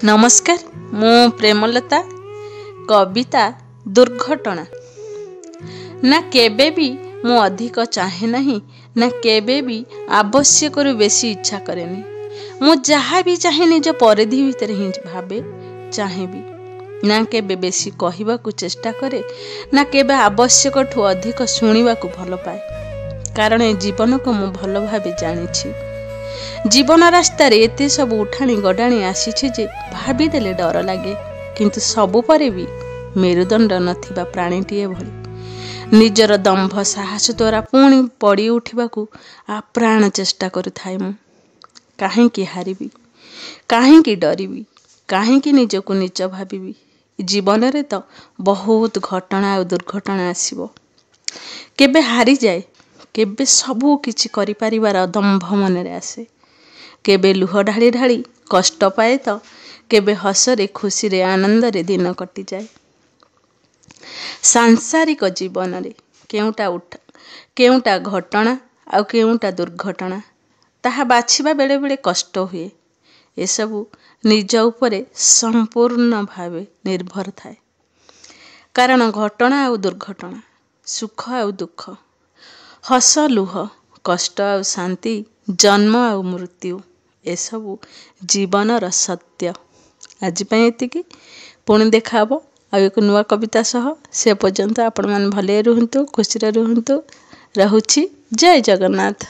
नमस्कार मु प्रेमलता कविता दुर्घटना ना केबे भी मु अधिक चाहे नहीं ना केबे भी आवश्यक बेसी इच्छा करेनी। मु जहाँ भी चाहे निज परिधि भितर ही भावे चाहे भी ना केबे बेसी कहवा को चेष्टा करे ना केबे आवश्यक ठू अधिक शुणा को भल पाए। कारण ए जीवन को मु भल भावे जानी। जीवन रास्तार एत सब उठाणी गडाणी आसी जे भावीदेले डर लगे किंतु सबु परे भी मेरुदंड नथिबा प्राणीटीए भली निजर दंभ साहस द्वारा पुणी पड़ी उठिबाकू आप्राण चेष्टा करुथाए। मु काहेकि हारिबी, काहेकि डरिबी, काहेकि निजको नीच भाविबी। जीवन रे तो बहुत घटना और दुर्घटना आसीबो। केबे हारी जाए, केबे सबू किछि करि परिवार दंभ मनरे आसे, केबे लुह ढाली ढाली कष्ट पाए तो केबे हसरे खुशी रे आनंद रे दिन कटि जाए। सांसारिक जीवन रे केउटा घटना आ केउटा दुर्घटना ताहा बाछिबा बेले बेले कष्ट हुए। ए सबु निज उपरे संपूर्ण भावे निर्भर थाए। कारण घटना आ दुर्घटना, सुख आ दुख, हस लुह, कष्ट आ शांति, जन्म आ मृत्यु एसबु जीवनर सत्य। आज एतिकी पुणी देखा हबो आ एक नुआ कविता सह। से पर्यंत आपण माने भले रुहंतु, खुशी रुहंतु। रहुछि। जय जगन्नाथ।